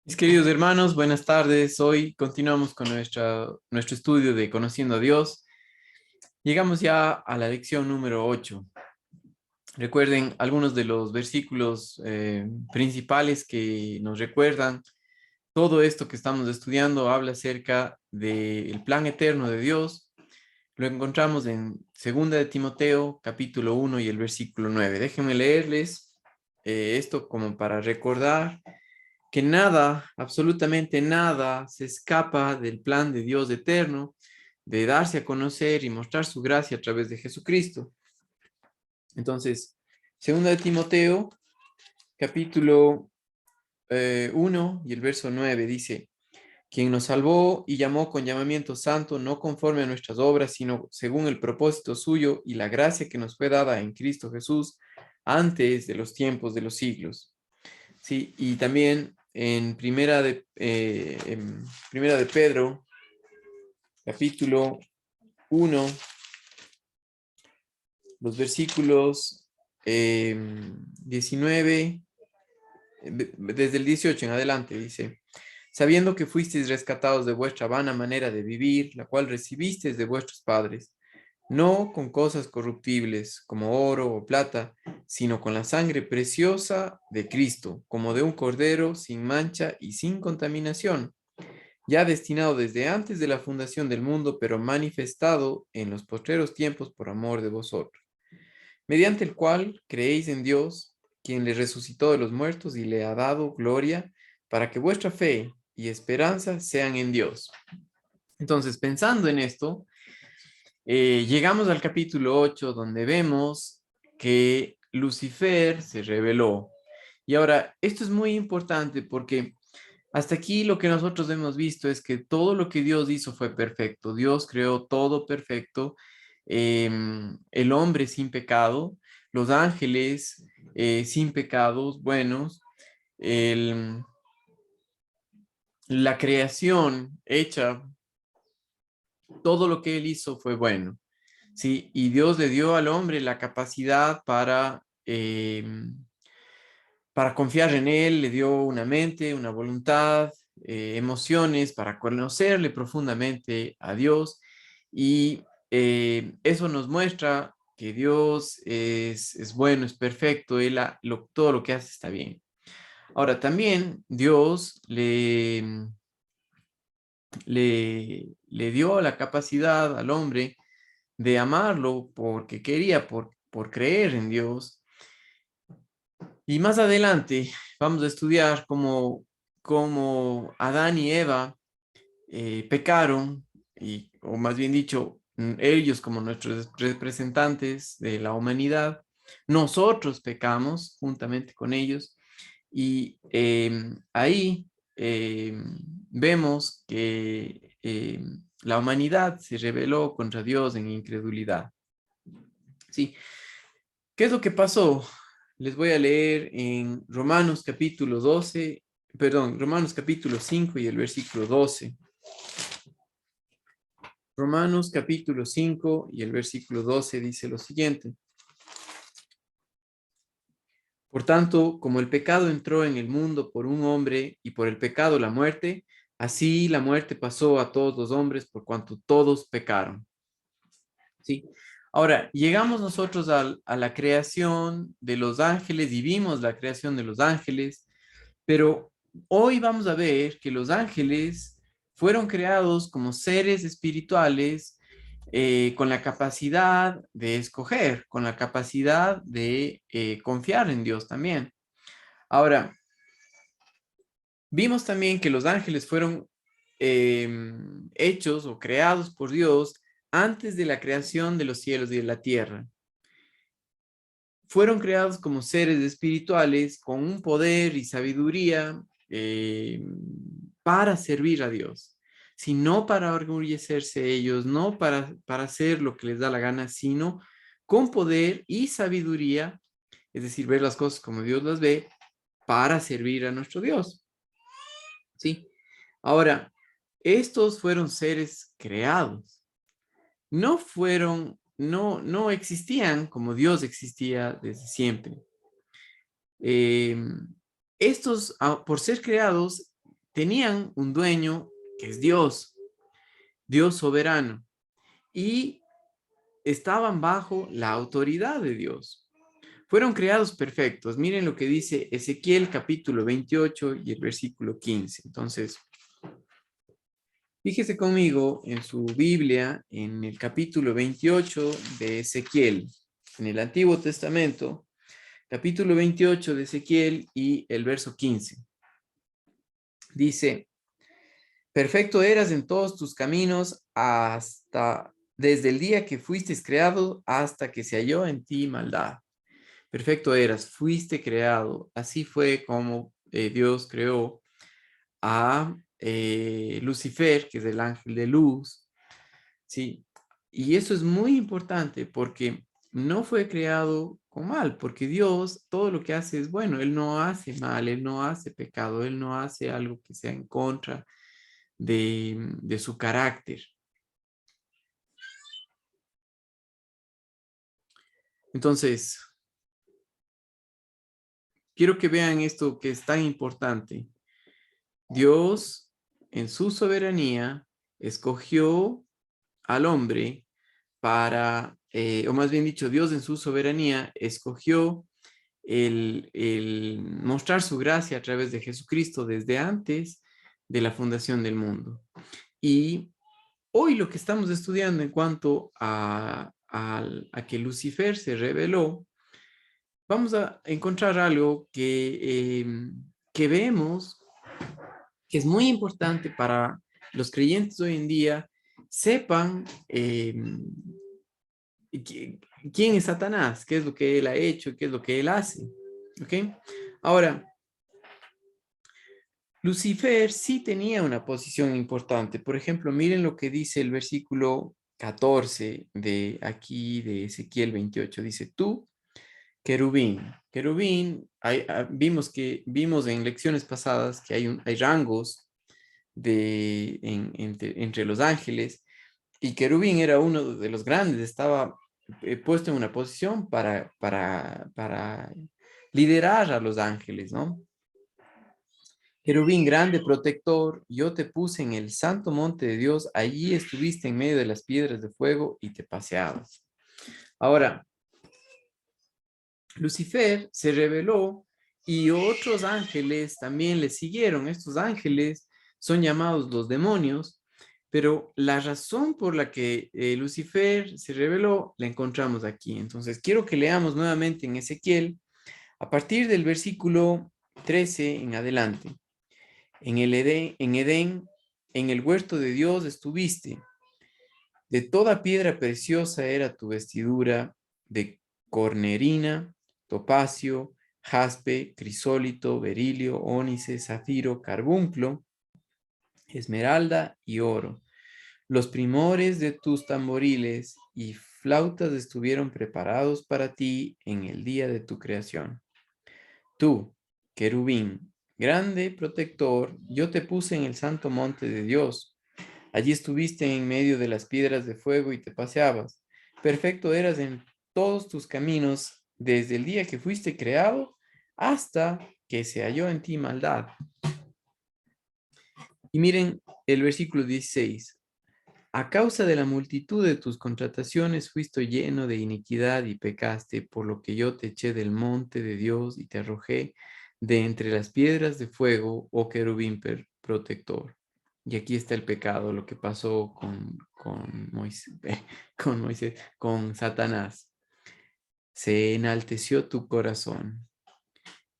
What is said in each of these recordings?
Mis queridos hermanos, buenas tardes. Hoy continuamos con nuestro estudio de Conociendo a Dios. Llegamos ya a la lección número 8. Recuerden algunos de los versículos principales que nos recuerdan. Todo esto que estamos estudiando habla acerca del plan eterno de Dios. Lo encontramos en 2 de Timoteo, capítulo 1 y el versículo 9. Déjenme leerles esto como para recordar que nada, absolutamente nada, se escapa del plan de Dios eterno de darse a conocer y mostrar su gracia a través de Jesucristo. Entonces, 2 de Timoteo, capítulo 1 y el verso 9 dice: quien nos salvó y llamó con llamamiento santo, no conforme a nuestras obras, sino según el propósito suyo y la gracia que nos fue dada en Cristo Jesús antes de los tiempos de los siglos. Sí, y también en primera de Pedro, capítulo 1, los versículos 19, desde el 18 en adelante, dice: sabiendo que fuisteis rescatados de vuestra vana manera de vivir, la cual recibisteis de vuestros padres, no con cosas corruptibles como oro o plata, sino con la sangre preciosa de Cristo, como de un cordero sin mancha y sin contaminación, ya destinado desde antes de la fundación del mundo, pero manifestado en los postreros tiempos por amor de vosotros, mediante el cual creéis en Dios, quien le resucitó de los muertos y le ha dado gloria, para que vuestra fe y esperanza sean en Dios. Entonces, pensando en esto, llegamos al capítulo 8, donde vemos que Lucifer se rebeló. Y ahora, esto es muy importante porque hasta aquí lo que nosotros hemos visto es que todo lo que Dios hizo fue perfecto. Dios creó todo perfecto. El hombre sin pecado, los ángeles sin pecados, buenos, el, la creación hecha, todo lo que él hizo fue bueno. Sí, y Dios le dio al hombre la capacidad para confiar en él, le dio una mente, una voluntad, emociones para conocerle profundamente a Dios, y eso nos muestra que Dios es bueno, es perfecto, todo lo que hace está bien. Ahora, también Dios le dio la capacidad al hombre de amarlo porque quería, por creer en Dios. Y más adelante vamos a estudiar cómo Adán y Eva pecaron, o más bien dicho, ellos como nuestros representantes de la humanidad, nosotros pecamos juntamente con ellos, y ahí vemos que la humanidad se rebeló contra Dios en incredulidad. Sí, ¿qué es lo que pasó? Les voy a leer en Romanos capítulo 12, perdón, Romanos capítulo 5 y el versículo 12. Romanos capítulo 5 y el versículo 12 dice lo siguiente: por tanto, como el pecado entró en el mundo por un hombre y por el pecado la muerte, así la muerte pasó a todos los hombres por cuanto todos pecaron. ¿Sí? Ahora, llegamos nosotros a la creación de los ángeles y vimos la creación de los ángeles, pero hoy vamos a ver que los ángeles fueron creados como seres espirituales, con la capacidad de escoger, con la capacidad de confiar en Dios también. Ahora, vimos también que los ángeles fueron eh, hechos o creados por Dios antes de la creación de los cielos y de la tierra. Fueron creados como seres espirituales con un poder y sabiduría para servir a Dios, sino para orgullecerse ellos, no para hacer lo que les da la gana, sino con poder y sabiduría, es decir, ver las cosas como Dios las ve, para servir a nuestro Dios. ¿Sí? Ahora, estos fueron seres creados, no existían como Dios existía desde siempre. Eh, Estos, por ser creados, tenían un dueño que es Dios, Dios soberano, y estaban bajo la autoridad de Dios. Fueron creados perfectos. Miren lo que dice Ezequiel capítulo 28 y el versículo 15. Entonces, fíjese conmigo en su Biblia, en el capítulo 28 de Ezequiel, en el Antiguo Testamento, capítulo 28 de Ezequiel y el verso 15. Dice, perfecto eras en todos tus caminos hasta desde el día que fuiste creado hasta que se halló en ti maldad. Perfecto eras, fuiste creado. Así fue como Dios creó a Lucifer, que es el ángel de luz, ¿sí? Y eso es muy importante porque no fue creado con mal, porque Dios todo lo que hace es bueno, Él no hace mal, Él no hace pecado, Él no hace algo que sea en contra de su carácter. Entonces, quiero que vean esto que es tan importante. Dios, en su soberanía, escogió al hombre para, o más bien dicho, Dios en su soberanía escogió el mostrar su gracia a través de Jesucristo desde antes de la fundación del mundo. Y hoy lo que estamos estudiando en cuanto a que Lucifer se reveló, vamos a encontrar algo que vemos que es muy importante para los creyentes hoy en día, sepan quién es Satanás, qué es lo que él ha hecho, qué es lo que él hace. ¿Ok? Ahora, Lucifer sí tenía una posición importante. Por ejemplo, miren lo que dice el versículo 14 de aquí de Ezequiel 28. Dice, tú, querubín. Querubín, vimos en lecciones pasadas que hay rangos entre los ángeles, y querubín era uno de los grandes, estaba puesto en una posición para liderar a los ángeles, ¿no? Querubín grande, protector, yo te puse en el santo monte de Dios, allí estuviste en medio de las piedras de fuego y te paseabas. Ahora, Lucifer se rebeló y otros ángeles también le siguieron. Estos ángeles son llamados los demonios, pero la razón por la que Lucifer se rebeló la encontramos aquí. Entonces, quiero que leamos nuevamente en Ezequiel, a partir del versículo 13 en adelante. En Edén, en el huerto de Dios estuviste. De toda piedra preciosa era tu vestidura, de cornerina, topacio, jaspe, crisólito, berilio, ónice, zafiro, carbunclo, esmeralda y oro. Los primores de tus tamboriles y flautas estuvieron preparados para ti en el día de tu creación. Tú, querubín, grande protector, yo te puse en el santo monte de Dios. Allí estuviste en medio de las piedras de fuego y te paseabas. Perfecto eras en todos tus caminos desde el día que fuiste creado hasta que se halló en ti maldad. Y miren el versículo 16. A causa de la multitud de tus contrataciones fuiste lleno de iniquidad y pecaste, por lo que yo te eché del monte de Dios y te arrojé de entre las piedras de fuego, oh querubín protector. Y aquí está el pecado, lo que pasó con Moisés, con Satanás. Se enalteció tu corazón.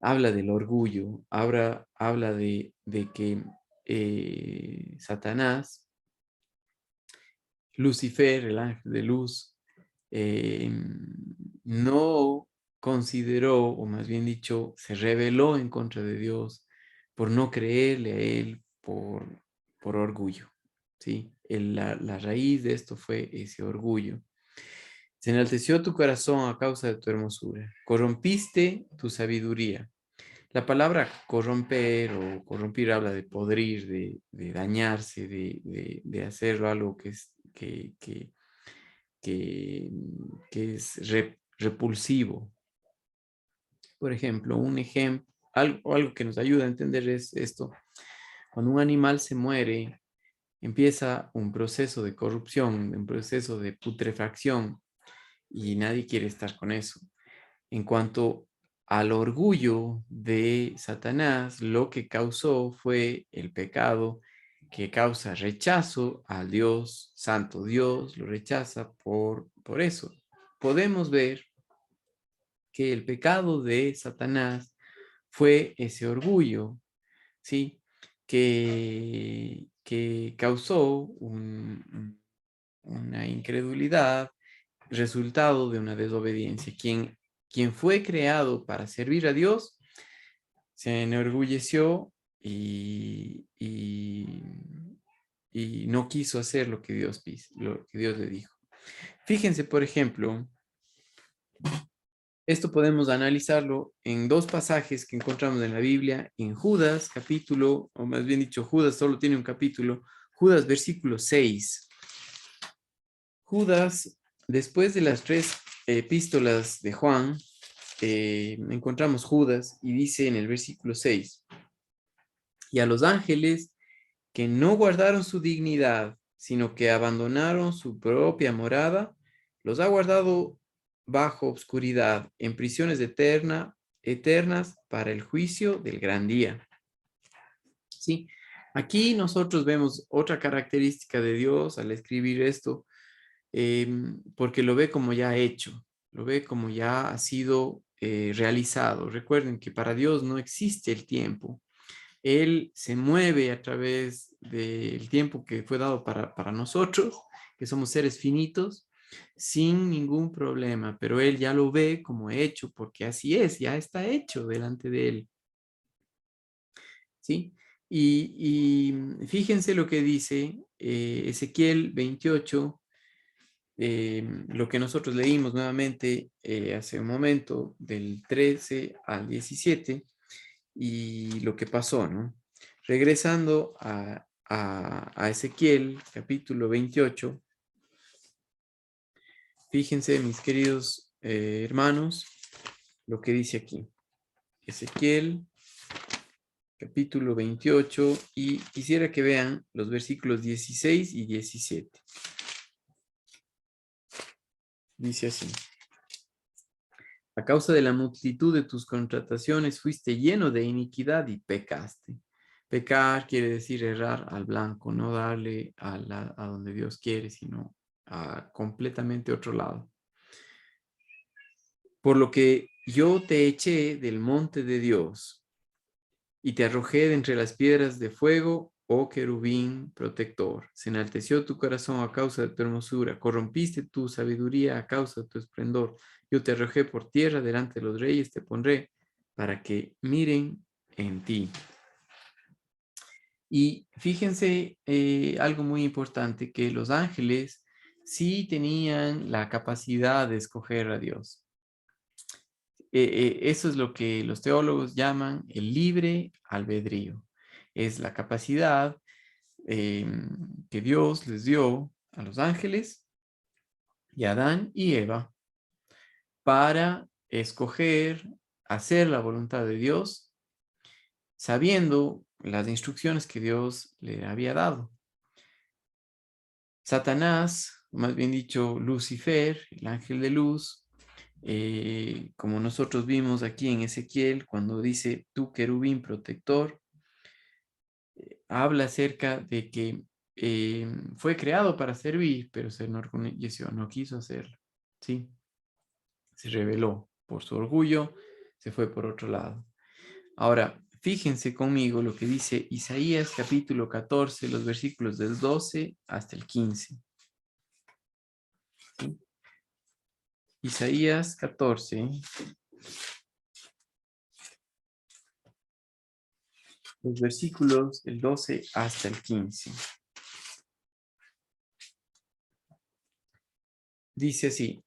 Habla del orgullo, habla de que Satanás, Lucifer, el ángel de luz, eh, no consideró, o más bien dicho, se rebeló en contra de Dios por no creerle a Él por orgullo. ¿Sí? La raíz de esto fue ese orgullo. Se enalteció tu corazón a causa de tu hermosura. Corrompiste tu sabiduría. La palabra corromper o corrompir habla de podrir, de dañarse, de hacerlo algo que es repulsivo. Por ejemplo, algo que nos ayuda a entender es esto. Cuando un animal se muere, empieza un proceso de corrupción, un proceso de putrefacción, y nadie quiere estar con eso. En cuanto al orgullo de Satanás, lo que causó fue el pecado que causa rechazo al Dios Santo. Dios lo rechaza por eso. Podemos ver que el pecado de Satanás fue ese orgullo, ¿sí? Que causó una incredulidad, resultado de una desobediencia. Quien fue creado para servir a Dios, se enorgulleció y no quiso hacer lo que Dios le dijo. Fíjense, por ejemplo, esto podemos analizarlo en dos pasajes que encontramos en la Biblia, en Judas, capítulo, o más bien dicho, Judas solo tiene un capítulo, Judas, versículo 6. Judas, después de las tres epístolas de Juan, encontramos Judas y dice en el versículo 6, y a los ángeles que no guardaron su dignidad, sino que abandonaron su propia morada, los ha guardado bajo obscuridad, en prisiones eternas para el juicio del gran día. ¿Sí? Aquí nosotros vemos otra característica de Dios al escribir esto, porque lo ve como ya hecho, lo ve como ya ha sido realizado. Recuerden que para Dios no existe el tiempo. Él se mueve a través del tiempo que fue dado para nosotros, que somos seres finitos, sin ningún problema, pero Él ya lo ve como hecho, porque así es, ya está hecho delante de Él. ¿Sí? Y fíjense lo que dice Ezequiel 28, lo que nosotros leímos nuevamente hace un momento, del 13 al 17, y lo que pasó, ¿no? Regresando a Ezequiel, capítulo 28, fíjense, mis queridos hermanos, lo que dice aquí. Ezequiel, capítulo 28, y quisiera que vean los versículos 16 y 17. Dice así: a causa de la multitud de tus contrataciones fuiste lleno de iniquidad y pecaste. Pecar quiere decir errar al blanco, no darle a donde Dios quiere, sino a completamente otro lado. Por lo que yo te eché del monte de Dios y te arrojé de entre las piedras de fuego, oh querubín protector. Se enalteció tu corazón a causa de tu hermosura, corrompiste tu sabiduría a causa de tu esplendor. Yo te arrojé por tierra delante de los reyes, te pondré para que miren en ti. Y fíjense algo muy importante, que los ángeles sí tenían la capacidad de escoger a Dios. Eso es lo que los teólogos llaman el libre albedrío. Es la capacidad que Dios les dio a los ángeles y a Adán y Eva para escoger hacer la voluntad de Dios, sabiendo las instrucciones que Dios le había dado. Satanás, más bien dicho, Lucifer, el ángel de luz, como nosotros vimos aquí en Ezequiel, cuando dice tú querubín protector, habla acerca de que fue creado para servir, pero se enorgulleció, no quiso hacerlo, ¿sí? Se rebeló por su orgullo, se fue por otro lado. Ahora, fíjense conmigo lo que dice Isaías capítulo 14, los versículos del 12 hasta el 15. ¿Sí? Isaías 14, los versículos del 12 hasta el 15. Dice así: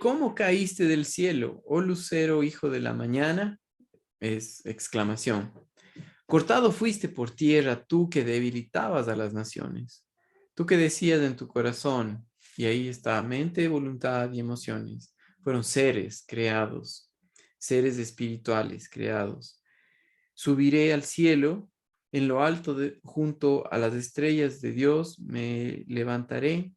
¿cómo caíste del cielo, oh lucero, hijo de la mañana? Es exclamación. Cortado fuiste por tierra, tú que debilitabas a las naciones. Tú que decías en tu corazón, y ahí está mente, voluntad y emociones. Fueron seres creados, seres espirituales creados. Subiré al cielo, En lo alto, junto a las estrellas de Dios, levantaré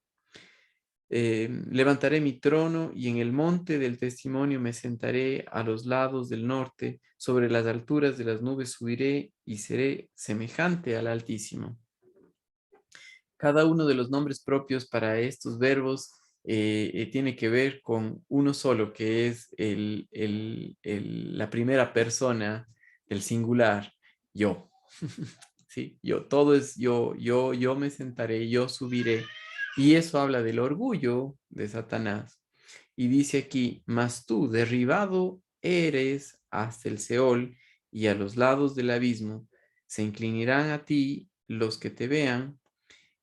mi trono y en el monte del testimonio me sentaré a los lados del norte, sobre las alturas de las nubes subiré y seré semejante al Altísimo. Cada uno de los nombres propios para estos verbos tiene que ver con uno solo, que es la primera persona del singular, yo. Sí, yo, todo es yo me sentaré, yo subiré. Y eso habla del orgullo de Satanás. Y dice aquí, mas tú derribado eres hasta el Seol y a los lados del abismo, se inclinarán a ti los que te vean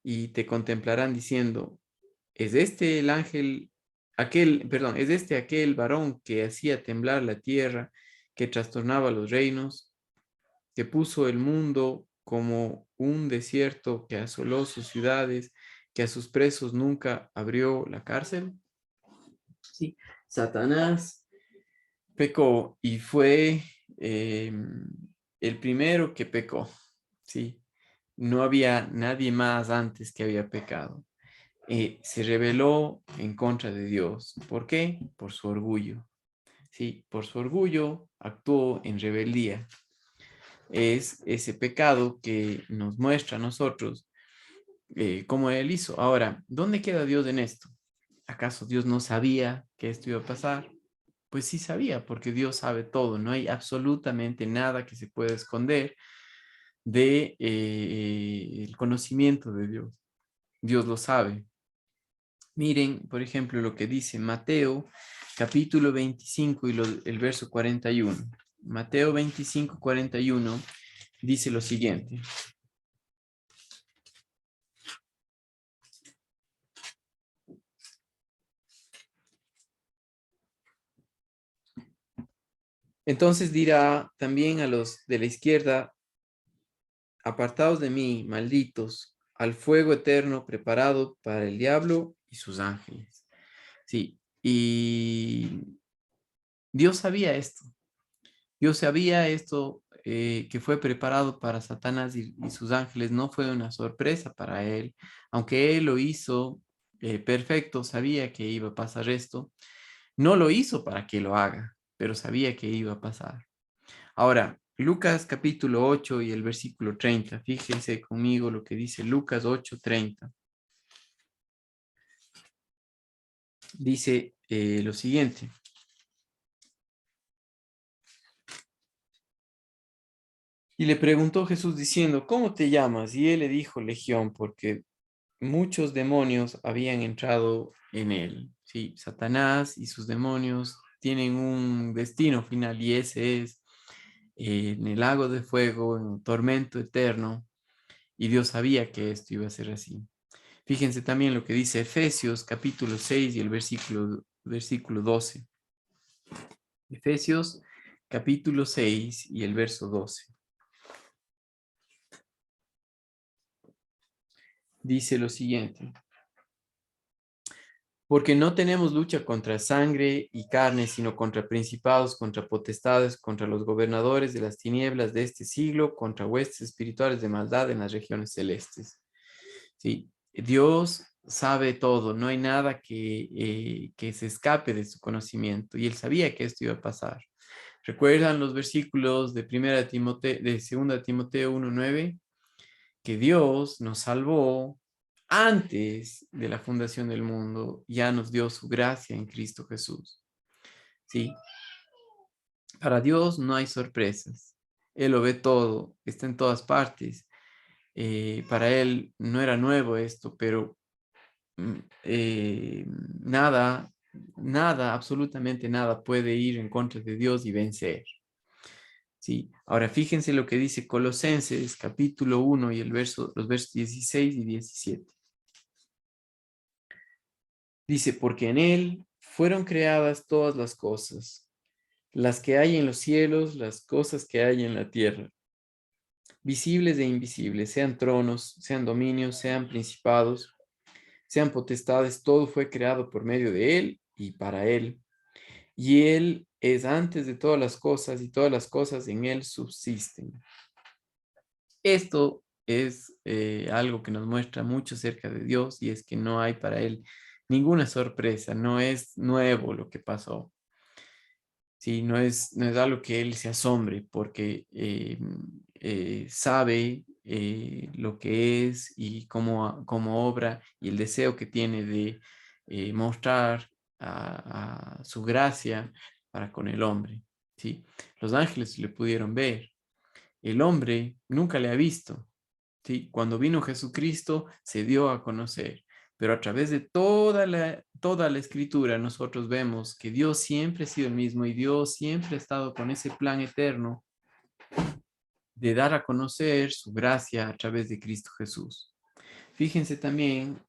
y te contemplarán diciendo, ¿es este el ángel, es este aquel varón que hacía temblar la tierra, que trastornaba los reinos, que puso el mundo como un desierto, que asoló sus ciudades, que a sus presos nunca abrió la cárcel? Sí, Satanás pecó y fue eh, el primero que pecó. Sí, no había nadie más antes que había pecado. Se rebeló en contra de Dios. ¿Por qué? Por su orgullo. Sí, por su orgullo actuó en rebeldía. Es ese pecado que nos muestra a nosotros cómo él hizo. Ahora, ¿dónde queda Dios en esto? ¿Acaso Dios no sabía que esto iba a pasar? Pues sí sabía, porque Dios sabe todo. No hay absolutamente nada que se pueda esconder de el conocimiento de Dios. Dios lo sabe. Miren, por ejemplo, lo que dice Mateo, capítulo 25 y el verso 41. Mateo 25, 41 dice lo siguiente. Entonces dirá también a los de la izquierda, apartaos de mí, malditos, al fuego eterno preparado para el diablo y sus ángeles. Sí, y Dios sabía esto. Dios sabía esto que fue preparado para Satanás y sus ángeles. No fue una sorpresa para él. Aunque él lo hizo perfecto, sabía que iba a pasar esto. No lo hizo para que lo haga, pero sabía que iba a pasar. Ahora, Lucas capítulo 8 y el versículo 30. Fíjense conmigo lo que dice Lucas 8:30. Dice lo siguiente. Y le preguntó Jesús diciendo, ¿cómo te llamas? Y él le dijo, Legión, porque muchos demonios habían entrado en él. Sí, Satanás y sus demonios tienen un destino final y ese es en el lago de fuego, en un tormento eterno. Y Dios sabía que esto iba a ser así. Fíjense también lo que dice Efesios capítulo 6 y el versículo 12. Efesios capítulo 6 y el verso 12. Dice lo siguiente. Porque no tenemos lucha contra sangre y carne, sino contra principados, contra potestades, contra los gobernadores de las tinieblas de este siglo, contra huestes espirituales de maldad en las regiones celestes. Sí, Dios sabe todo, no hay nada que se escape de su conocimiento y él sabía que esto iba a pasar. ¿Recuerdan los versículos de de 2 Timoteo 1:9? Que Dios nos salvó antes de la fundación del mundo, ya nos dio su gracia en Cristo Jesús. Sí, para Dios no hay sorpresas. Él lo ve todo, está en todas partes. Para Él no era nuevo esto, pero mm, eh, nada, nada, absolutamente nada puede ir en contra de Dios y vencer. Sí, ahora fíjense lo que dice Colosenses capítulo 1 y los versos 16 y 17. Dice, porque en Él fueron creadas todas las que hay en los cielos, las cosas que hay en la tierra, visibles e invisibles, sean tronos, sean dominios, sean principados, sean potestades, todo fue creado por medio de Él y para Él. Y Él es antes de todas las cosas y todas las cosas en Él subsisten. Esto es algo que nos muestra mucho acerca de Dios, y es que no hay para Él ninguna sorpresa, no es nuevo lo que pasó. Sí, no es algo que Él se asombre, porque sabe lo que es y cómo obra, y el deseo que tiene de mostrar a su gracia para con el hombre. ¿Sí? Los ángeles le pudieron ver, el hombre nunca le ha visto. ¿Sí? Cuando vino Jesucristo se dio a conocer, pero a través de toda la escritura nosotros vemos que Dios siempre ha sido el mismo, y Dios siempre ha estado con ese plan eterno de dar a conocer su gracia a través de Cristo Jesús. Fíjense también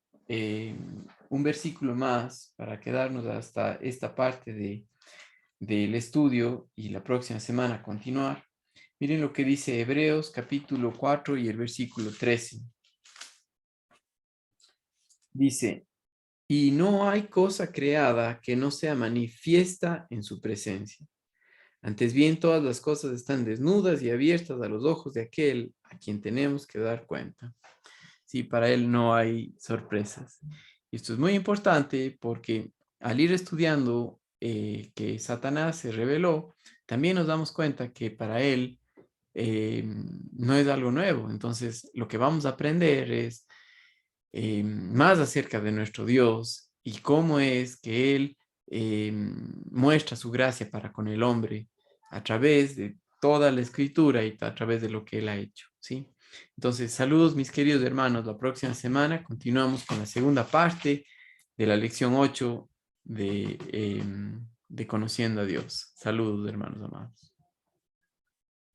un versículo más para quedarnos hasta esta parte del estudio y la próxima semana continuar. Miren lo que dice Hebreos capítulo 4 y el versículo 13. Dice: y no hay cosa creada que no sea manifiesta en su presencia. Antes bien, todas las cosas están desnudas y abiertas a los ojos de aquel a quien tenemos que dar cuenta. Sí, para él no hay sorpresas. Y esto es muy importante porque al ir estudiando que Satanás se reveló, también nos damos cuenta que para él no es algo nuevo. Entonces, lo que vamos a aprender es más acerca de nuestro Dios y cómo es que Él muestra su gracia para con el hombre a través de toda la escritura y a través de lo que Él ha hecho, ¿sí? Entonces, saludos mis queridos hermanos. La próxima semana continuamos con la segunda parte de la lección 8 de Conociendo a Dios. Saludos, hermanos amados.